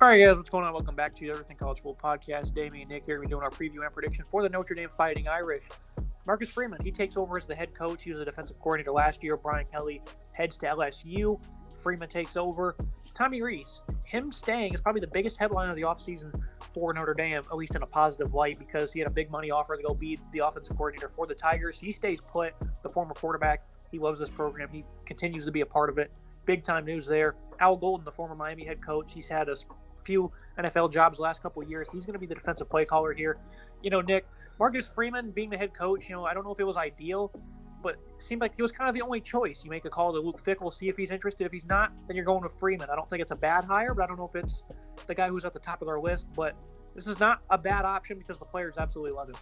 All right, guys, what's going on? Welcome back to the Everything College Football Podcast. Damien and Nick here. We're doing our preview and prediction for the Notre Dame Fighting Irish. Marcus Freeman, he takes over as the head coach. He was the defensive coordinator last year. Brian Kelly heads to LSU. Freeman takes over. Tommy Rees, him staying is probably the biggest headline of the offseason for Notre Dame, at least in a positive light, because he had a big money offer to go be the offensive coordinator for the Tigers. He stays put, the former quarterback. He loves this program. He continues to be a part of it. Big time news there. Al Goldin, the former Miami head coach, he's had a few NFL jobs the last couple of years. He's going to be the defensive play caller here. Nick, Marcus Freeman being the head coach, I don't know if it was ideal, but it seemed like he was kind of the only choice. You make a call to Luke Fickell, see if he's interested. If he's not, then you're going with Freeman. I don't think it's a bad hire, but I don't know if it's the guy who's at the top of their list. But this is not a bad option because the players absolutely love him.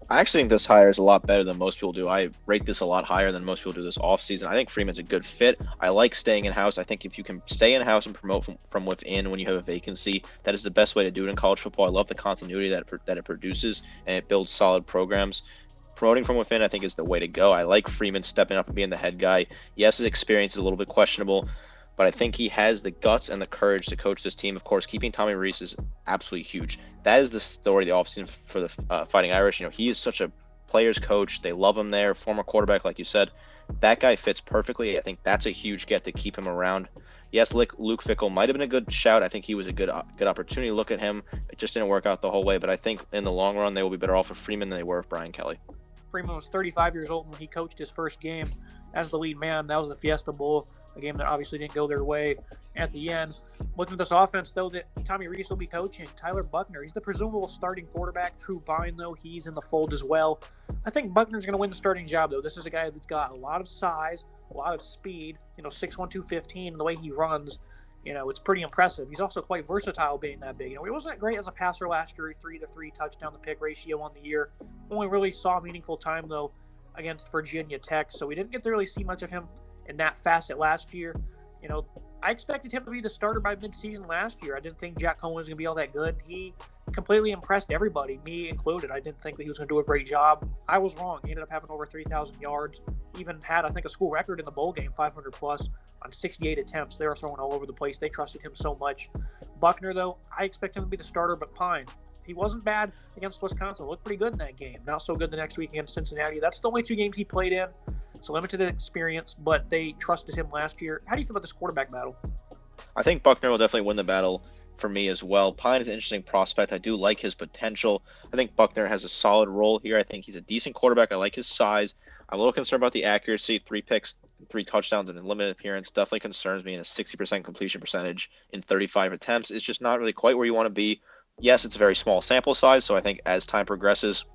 I actually think this hire is a lot better than most people do. I rate this a lot higher than most people do this offseason. I think Freeman's a good fit. I like staying in-house. I think if you can stay in-house and promote from within when you have a vacancy, that is the best way to do it in college football. I love the continuity that it produces, and it builds solid programs. Promoting from within, I think, is the way to go. I like Freeman stepping up and being the head guy. Yes, his experience is a little bit questionable, but I think he has the guts and the courage to coach this team. Of course, keeping Tommy Rees is absolutely huge. That is the story of the offseason for the Fighting Irish. He is such a player's coach. They love him there. Former quarterback, like you said. That guy fits perfectly. I think that's a huge get to keep him around. Yes, Luke Fickell might have been a good shout. I think he was a good opportunity. Look at him. It just didn't work out the whole way. But I think in the long run, they will be better off with Freeman than they were with Brian Kelly. Freeman was 35 years old when he coached his first game as the lead man. That was the Fiesta Bowl, a game that obviously didn't go their way at the end. Looking at this offense, though, that Tommy Rees will be coaching, Tyler Buckner, he's the presumable starting quarterback. True Vine, though, he's in the fold as well. I think Buckner's going to win the starting job, though. This is a guy that's got a lot of size, a lot of speed, 6'1", 215, and the way he runs, it's pretty impressive. He's also quite versatile being that big. He wasn't great as a passer last year. 3-3 touchdown to pick ratio on the year. Only really saw meaningful time, though, against Virginia Tech, so we didn't get to really see much of him in that facet last year. I expected him to be the starter by midseason last year. I didn't think Jack Cohen was going to be all that good. He completely impressed everybody, me included. I didn't think that he was going to do a great job. I was wrong. He ended up having over 3,000 yards. Even had, I think, a school record in the bowl game, 500-plus on 68 attempts. They were throwing all over the place. They trusted him so much. Buckner, though, I expect him to be the starter, but Pine, he wasn't bad against Wisconsin. Looked pretty good in that game. Not so good the next week against Cincinnati. That's the only two games he played in. So limited experience, but they trusted him last year. How do you feel about this quarterback battle? I think Buckner will definitely win the battle for me as well. Pine is an interesting prospect. I do like his potential. I think Buckner has a solid role here. I think he's a decent quarterback. I like his size. I'm a little concerned about the accuracy. 3 picks, 3 touchdowns, and a limited appearance definitely concerns me. And a 60% completion percentage in 35 attempts is just not really quite where you want to be. Yes, it's a very small sample size, so I think as time progresses,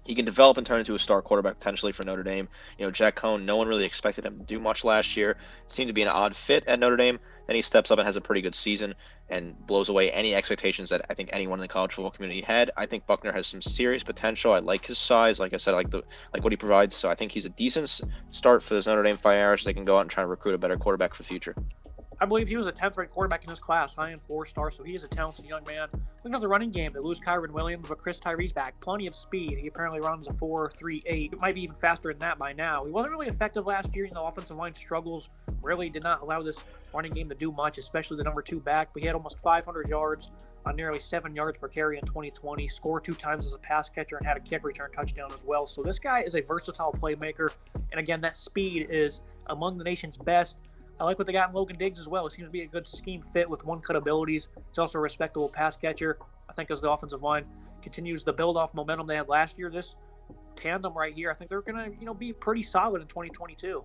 he can develop and turn into a star quarterback potentially for Notre Dame. Jack Cohen, no one really expected him to do much last year. It seemed to be an odd fit at Notre Dame. Then he steps up and has a pretty good season and blows away any expectations that I think anyone in the college football community had. I think Buckner has some serious potential. I like his size. Like I said, I like what he provides. So I think he's a decent start for this Notre Dame Fighting Irish. They can go out and try and recruit a better quarterback for the future. I believe he was a 10th-ranked quarterback in his class, high in 4-star, so he is a talented young man. Looking at the running game, they lose Kyron Williams, but Chris Tyree's back. Plenty of speed. He apparently runs a 4.38. It might be even faster than that by now. He wasn't really effective last year. The offensive line struggles really did not allow this running game to do much, especially the number 2 back. But he had almost 500 yards on nearly 7 yards per carry in 2020, scored 2 times as a pass catcher, and had a kick return touchdown as well. So this guy is a versatile playmaker, and again, that speed is among the nation's best. I like what they got in Logan Diggs as well. It seems to be a good scheme fit with one-cut abilities. He's also a respectable pass catcher. I think as the offensive line continues to build off momentum they had last year, this tandem right here, I think they're going to be pretty solid in 2022.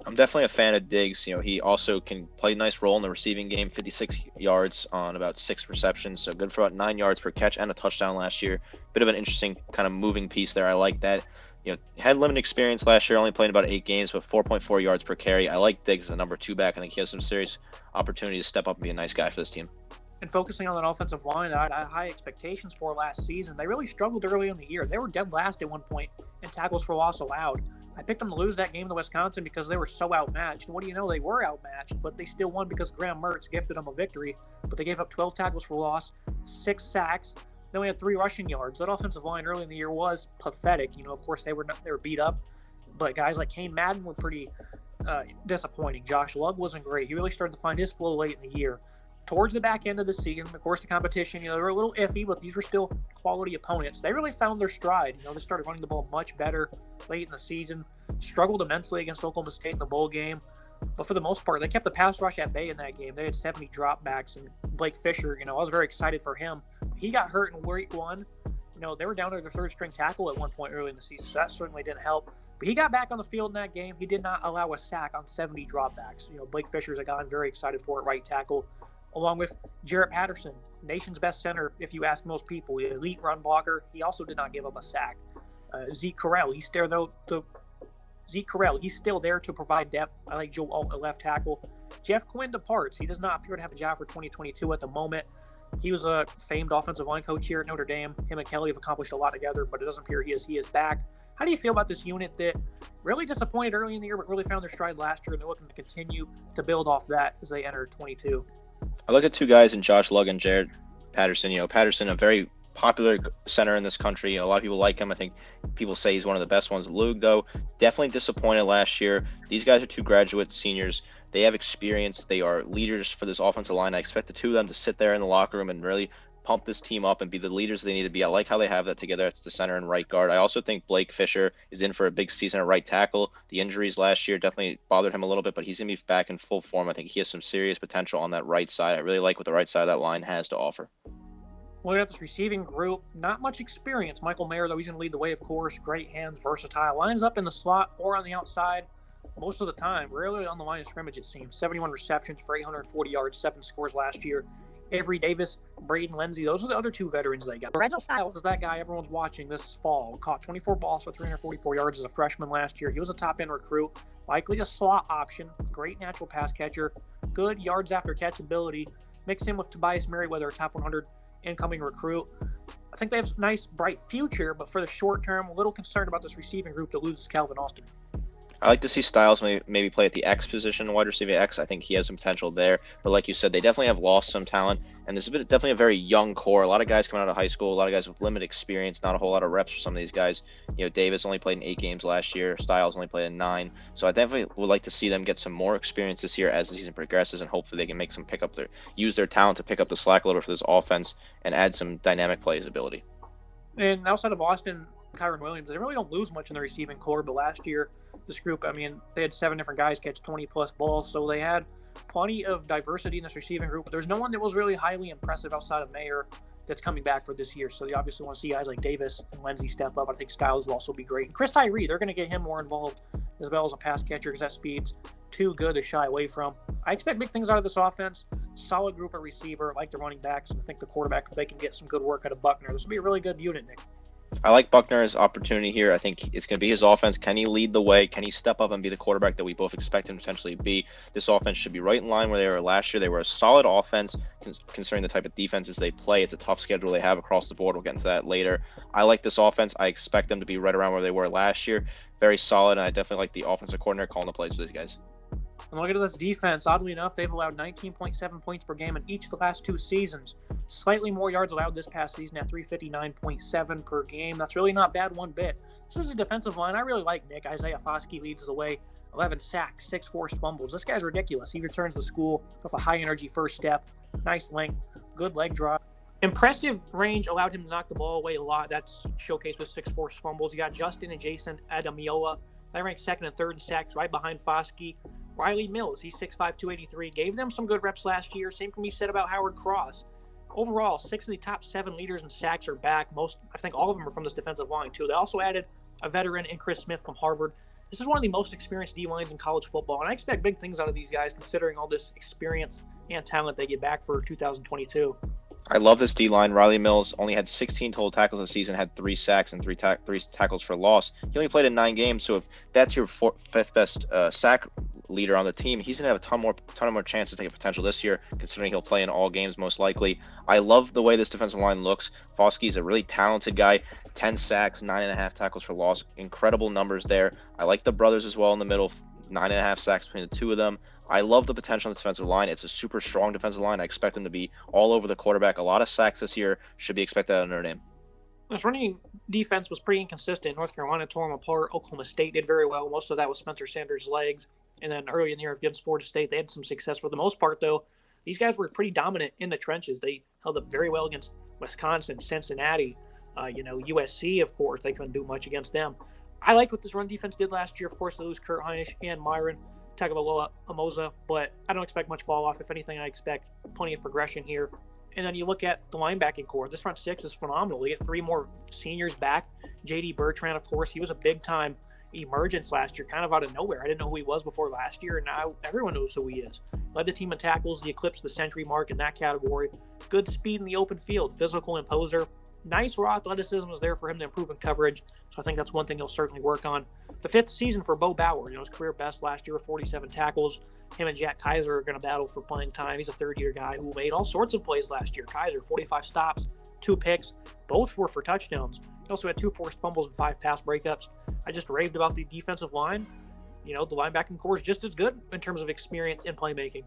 I'm definitely a fan of Diggs. He also can play a nice role in the receiving game, 56 yards on about 6 receptions, so good for about 9 yards per catch and a touchdown last year. Bit of an interesting kind of moving piece there. I like that. Had limited experience last year, only played about 8 games, but 4.4 yards per carry. I like Diggs as a number 2 back. I think he has some serious opportunity to step up and be a nice guy for this team. And focusing on that offensive line that I had high expectations for last season, they really struggled early in the year. They were dead last at one point in tackles for loss allowed. I picked them to lose that game to Wisconsin because they were so outmatched. And what do you know? They were outmatched, but they still won because Graham Mertz gifted them a victory. But they gave up 12 tackles for loss, 6 sacks. Then we had 3 rushing yards. That offensive line early in the year was pathetic. Of course, they were beat up. But guys like Kane Madden were pretty disappointing. Josh Lugg wasn't great. He really started to find his flow late in the year. towards the back end of the season, of course, the competition, they were a little iffy, but these were still quality opponents. They really found their stride. They started running the ball much better late in the season, struggled immensely against Oklahoma State in the bowl game. But for the most part, they kept the pass rush at bay in that game. They had 70 dropbacks, and Blake Fisher, I was very excited for him. He got hurt in week one. They were down to their third-string tackle at one point early in the season, so that certainly didn't help. But he got back on the field in that game. He did not allow a sack on 70 dropbacks. Blake Fisher's a guy I'm very excited for at right tackle, along with Jarrett Patterson, nation's best center, if you ask most people. Elite run blocker. He also did not give up a sack. Zeke Correll, he's still there to provide depth. I like Joe Alt at left tackle. Jeff Quinn departs. He does not appear to have a job for 2022 at the moment. He was a famed offensive line coach here at Notre Dame. Him and Kelly have accomplished a lot together, but it doesn't appear he is back. How do you feel about this unit that really disappointed early in the year, but really found their stride last year, and they're looking to continue to build off that as they enter 22? I look at two guys in Josh Lugg and Jared Patterson. Patterson, a very popular center in this country. A lot of people like him. I think people say he's one of the best ones. Lugg, though, definitely disappointed last year. These guys are two graduate seniors. They have experience. They are leaders for this offensive line. I expect the two of them to sit there in the locker room and really pump this team up and be the leaders they need to be. I like how they have that together. It's the center and right guard. I also think Blake Fisher is in for a big season at right tackle. The injuries last year definitely bothered him a little bit, but he's going to be back in full form. I think he has some serious potential on that right side. I really like what the right side of that line has to offer. Looking at this receiving group, not much experience. Michael Mayer, though, he's going to lead the way, of course. Great hands, versatile. Lines up in the slot or on the outside most of the time. Rarely on the line of scrimmage, it seems. 71 receptions for 840 yards, 7 scores last year. Avery Davis, Braden Lindsey, those are the other two veterans they got. Lorenzo Styles is that guy everyone's watching this fall. Caught 24 balls for 344 yards as a freshman last year. He was a top-end recruit, likely a slot option, great natural pass catcher, good yards after catch ability. Mix him with Tobias Merriweather, a top 100 incoming recruit. I think they have a nice, bright future, but for the short term, a little concerned about this receiving group that loses Calvin Austin. I like to see Styles maybe play at the X position, wide receiver X. I think he has some potential there. But like you said, they definitely have lost some talent. And there's definitely a very young core. A lot of guys coming out of high school, a lot of guys with limited experience, not a whole lot of reps for some of these guys. Davis only played in 8 games last year. Styles only played in 9. So I definitely would like to see them get some more experience this year as the season progresses, and hopefully they can make some use their talent to pick up the slack a little bit for this offense and add some dynamic plays ability. And outside of Austin, Kyron Williams, they really don't lose much in the receiving core, but last year, this group, they had 7 different guys catch 20-plus balls, so they had plenty of diversity in this receiving group, but there's no one that was really highly impressive outside of Mayer that's coming back for this year, so they obviously want to see guys like Davis and Lindsey step up. I think Styles will also be great. And Chris Tyree, they're going to get him more involved as well as a pass catcher because that speed's too good to shy away from. I expect big things out of this offense. Solid group of receiver, like the running backs, and I think the quarterback, if they can get some good work out of Buckner, this will be a really good unit, Nick. I like Buckner's opportunity here. I think it's going to be his offense. Can he lead the way? Can he step up and be the quarterback that we both expect him to potentially be? This offense should be right in line where they were last year. They were a solid offense considering the type of defenses they play. It's a tough schedule they have across the board. We'll get into that later. I like this offense. I expect them to be right around where they were last year. Very solid, and I definitely like the offensive coordinator calling the plays for these guys. And look at this defense. Oddly enough, they've allowed 19.7 points per game in each of the last 2 seasons. Slightly more yards allowed this past season at 359.7 per game. That's really not bad one bit. This is a defensive line I really like, Nick. Isaiah Foskey leads the way. 11 sacks, 6 forced fumbles. This guy's ridiculous. He returns to school with a high-energy first step, nice length, good leg drop. Impressive range allowed him to knock the ball away a lot. That's showcased with 6 forced fumbles. You got Justin and Jason Adamiola. They ranked 2nd and 3rd in sacks, right behind Foskey. Riley Mills, he's 6'5", 283. Gave them some good reps last year. Same can be said about Howard Cross. Overall, 6 of the top 7 leaders in sacks are back. I think all of them are from this defensive line, too. They also added a veteran in Chris Smith from Harvard. This is one of the most experienced D-lines in college football, and I expect big things out of these guys considering all this experience and talent they get back for 2022. I love this D-line. Riley Mills only had 16 total tackles this season, had 3 sacks and 3 tackles for loss. He only played in 9 games, so if that's your 5th best sack leader on the team, he's gonna have a ton more chances to get potential this year, considering he'll play in all games most likely. I love the way this defensive line looks. Foskey is a really talented guy. 10 sacks, 9.5 tackles for loss. Incredible numbers there. I like the brothers as well in the middle. 9.5 sacks between the two of them. I love the potential on the defensive line. It's a super strong defensive line. I expect them to be all over the quarterback. A lot of sacks this year should be expected out of Notre Dame. This running defense was pretty inconsistent. North Carolina tore them apart. Oklahoma State did very well. Most of that was Spencer Sanders' legs. And then early in the year against Florida State, they had some success. For the most part, though, these guys were pretty dominant in the trenches. They held up very well against Wisconsin, Cincinnati, USC, of course. They couldn't do much against them. I liked what this run defense did last year. Of course, they lose Kurt Heinisch and Myron Tagovailoa Amoza, but I don't expect much fall off. If anything, I expect plenty of progression here. And then you look at the linebacking core. This front six is phenomenal. They get 3 more seniors back. J.D. Bertrand, of course, he was a big-time emergence last year, kind of out of nowhere. I didn't know who he was before last year, and now everyone knows who he is. Led the team in tackles. He eclipsed the century mark in that category. Good speed in the open field. Physical imposer. Nice raw athleticism was there for him to improve in coverage, so I think that's one thing he'll certainly work on. The 5th season for Bo Bauer, his career best last year with 47 tackles. Him and Jack Kaiser are going to battle for playing time. He's a third-year guy who made all sorts of plays last year. Kaiser, 45 stops, 2 picks. Both were for touchdowns. He also had 2 forced fumbles and 5 pass breakups. I just raved about the defensive line. The linebacking core is just as good in terms of experience in playmaking.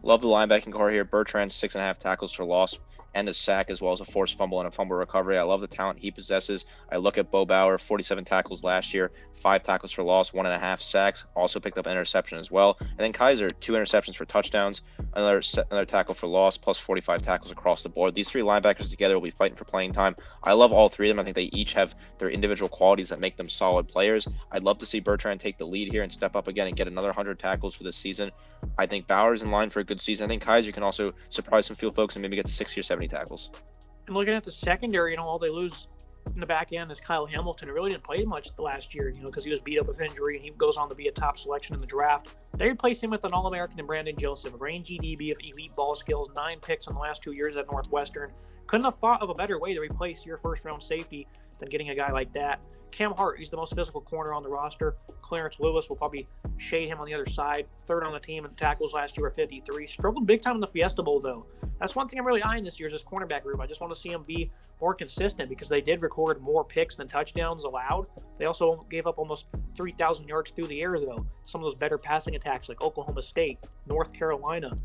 Love the linebacking core here. Bertrand, 6.5 tackles for loss and a sack, as well as a forced fumble and a fumble recovery. I love the talent he possesses. I look at Bo Bauer, 47 tackles last year, 5 tackles for loss, 1.5 sacks, also picked up an interception as well. And then Kaiser, 2 interceptions for touchdowns, another tackle for loss, plus 45 tackles across the board. These 3 linebackers together will be fighting for playing time. I love all 3 of them. I think they each have their individual qualities that make them solid players. I'd love to see Bertrand take the lead here and step up again and get another 100 tackles for this season. I think Bauer's in line for a good season. I think Kaiser can also surprise some field folks and maybe get to 60 or 70 tackles. And looking at the secondary, all they lose in the back end is Kyle Hamilton, who really didn't play much last year, because he was beat up with injury, and he goes on to be a top selection in the draft. They replaced him with an All-American and Brandon Joseph, a rangy DB of elite ball skills, 9 picks in the last 2 years at Northwestern. Couldn't have thought of a better way to replace your first-round safety than getting a guy like that. Cam Hart, he's the most physical corner on the roster. Clarence Lewis will probably shade him on the other side. 3rd on the team in tackles last year at 53. Struggled big time in the Fiesta Bowl, though. That's one thing I'm really eyeing this year is this cornerback group. I just want to see him be more consistent because they did record more picks than touchdowns allowed. They also gave up almost 3,000 yards through the air, though. Some of those better passing attacks like Oklahoma State, North Carolina,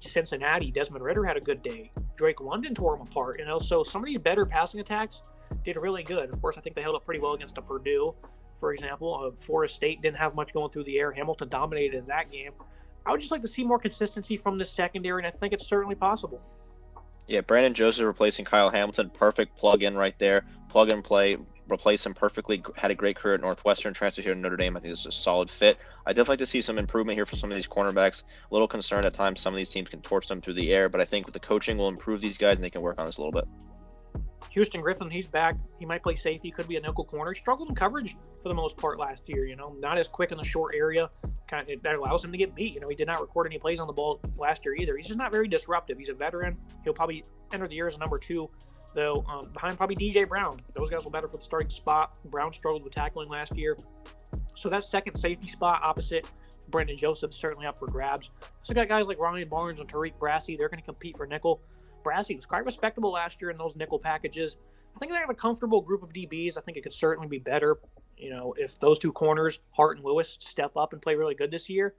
Cincinnati. Desmond Ridder had a good day. Drake London tore him apart. So some of these better passing attacks did really good. Of course, I think they held up pretty well against Purdue, for example. Forest State didn't have much going through the air. Hamilton dominated in that game. I would just like to see more consistency from the secondary, and I think it's certainly possible. Yeah, Brandon Joseph replacing Kyle Hamilton, perfect plug-in right there. Plug and play, replace him perfectly. Had a great career at Northwestern, transferred here to Notre Dame. I think this is a solid fit. I definitely like to see some improvement here for some of these cornerbacks. A little concerned at times some of these teams can torch them through the air, but I think with the coaching will improve these guys, and they can work on this a little bit. Houston Griffin, he's back. He might play safety, could be a nickel corner. He struggled in coverage for the most part last year, not as quick in the short area. That allows him to get beat. He did not record any plays on the ball last year either. He's just not very disruptive. He's a veteran. He'll probably enter the year as a number 2, though, behind probably DJ Brown. Those guys will battle for the starting spot. Brown struggled with tackling last year. So that second safety spot opposite Brandon Joseph is certainly up for grabs. So got guys like Ryan Barnes and Tariq Brassey. They're going to compete for nickel. Brassey was quite respectable last year in those nickel packages. I think they have a comfortable group of DBs. I think it could certainly be better. If those 2 corners, Hart and Lewis, step up and play really good this year,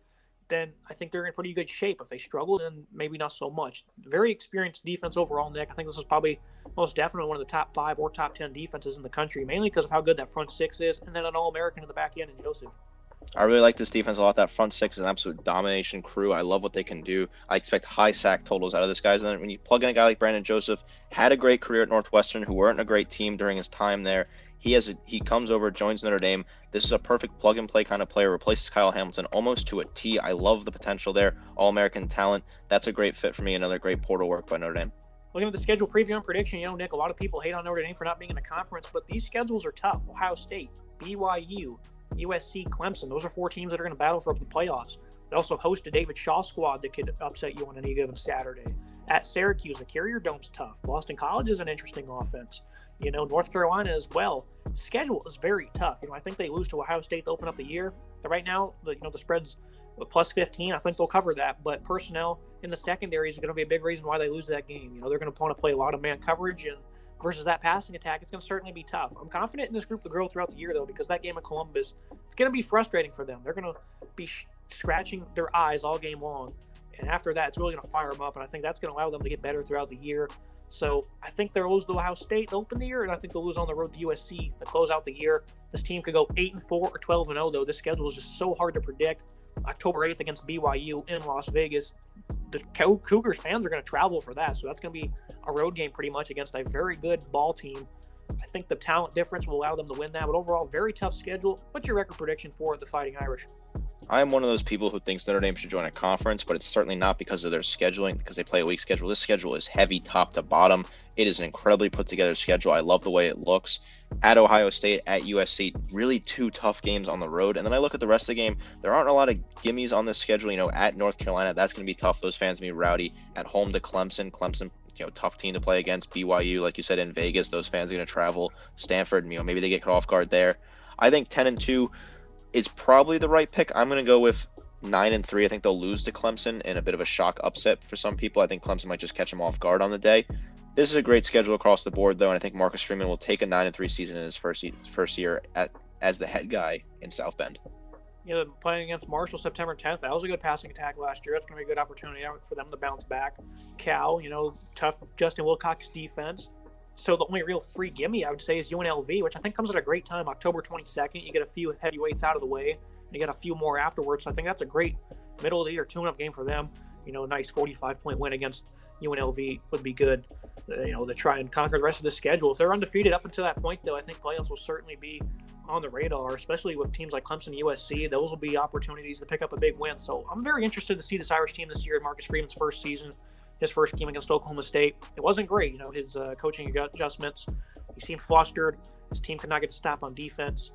then I think they're in pretty good shape. If they struggle, then maybe not so much. Very experienced defense overall, Nick. I think this is probably most definitely one of the top 5 or top 10 defenses in the country, mainly because of how good that front 6 is, and then an All-American in the back end in Joseph. I really like this defense a lot. That front 6 is an absolute domination crew. I love what they can do. I expect high sack totals out of this guy. And then when you plug in a guy like Brandon Joseph, had a great career at Northwestern, who weren't a great team during his time there. He comes over, joins Notre Dame. This is a perfect plug-and-play kind of player. Replaces Kyle Hamilton almost to a T. I love the potential there. All-American talent. That's a great fit for me. Another great portal work by Notre Dame. Looking at the schedule preview and prediction, Nick, a lot of people hate on Notre Dame for not being in the conference, but these schedules are tough. Ohio State, BYU, USC, Clemson. Those are 4 teams that are going to battle for the playoffs. They also host a David Shaw squad that could upset you on any given Saturday. At Syracuse, the Carrier Dome's tough. Boston College is an interesting offense. North Carolina as well. Schedule is very tough. I think they lose to Ohio State to open up the year. But right now, the spread's plus 15. I think they'll cover that. But personnel in the secondary is going to be a big reason why they lose that game. They're going to want to play a lot of man coverage, and versus that passing attack, it's going to certainly be tough. I'm confident in this group to grow throughout the year, though, because that game at Columbus, it's going to be frustrating for them. They're going to be scratching their eyes all game long. And after that, it's really going to fire them up, and I think that's going to allow them to get better throughout the year. So I think they'll lose to Ohio State to open the year, and I think they'll lose on the road to USC to close out the year. This team could go 8-4 or 12-0, though. This schedule is just so hard to predict. October 8th against BYU in Las Vegas. the Cougars fans are going to travel for that, so that's going to be a road game pretty much against a very good ball team. I think the talent difference will allow them to win that, but overall, very tough schedule. What's your record prediction for the Fighting Irish? I am one of those people who thinks Notre Dame should join a conference, but it's certainly not because of their scheduling, because they play a weak schedule. This schedule is heavy top to bottom. It is an incredibly put together schedule. I love the way it looks. At Ohio State, at USC, really two tough games on the road. And then I look at the rest of the game. There aren't a lot of gimmies on this schedule. At North Carolina, that's going to be tough. Those fans going to be rowdy. At home to Clemson, tough team to play against. BYU, like you said, in Vegas, those fans are going to travel. Stanford, maybe they get caught off guard there. I think 10-2 is probably the right pick. I'm going to go with 9-3. I think they'll lose to Clemson in a bit of a shock upset for some people. I think Clemson might just catch them off guard on the day. This is a great schedule across the board, though, and I think Marcus Freeman will take a 9-3 season in his first year as the head guy in South Bend. Playing against Marshall September 10th, that was a good passing attack last year. That's going to be a good opportunity for them to bounce back. Cal, tough Justin Wilcox defense. So the only real free gimme, I would say, is UNLV, which I think comes at a great time, October 22nd. You get a few heavyweights out of the way, and you get a few more afterwards. So I think that's a great middle of the year tune-up game for them. A nice 45-point win against UNLV would be good, to try and conquer the rest of the schedule. If they're undefeated up until that point, though, I think playoffs will certainly be on the radar, especially with teams like Clemson and USC. Those will be opportunities to pick up a big win. So I'm very interested to see this Irish team this year. Marcus Freeman's first season, his first game against Oklahoma State. It wasn't great, his coaching adjustments. He seemed flustered. His team could not get a stop on defense.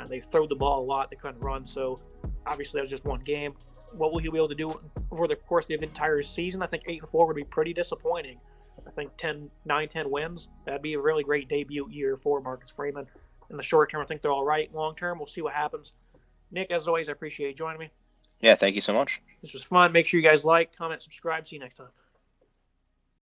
They threw the ball a lot. They couldn't run. So obviously that was just one game. What will he be able to do over the course of the entire season? I think 8-4 would be pretty disappointing. I think 9-10 wins, that'd be a really great debut year for Marcus Freeman. In the short term, I think they're all right. Long term, we'll see what happens. Nick, as always, I appreciate you joining me. Yeah, thank you so much. This was fun. Make sure you guys like, comment, subscribe. See you next time.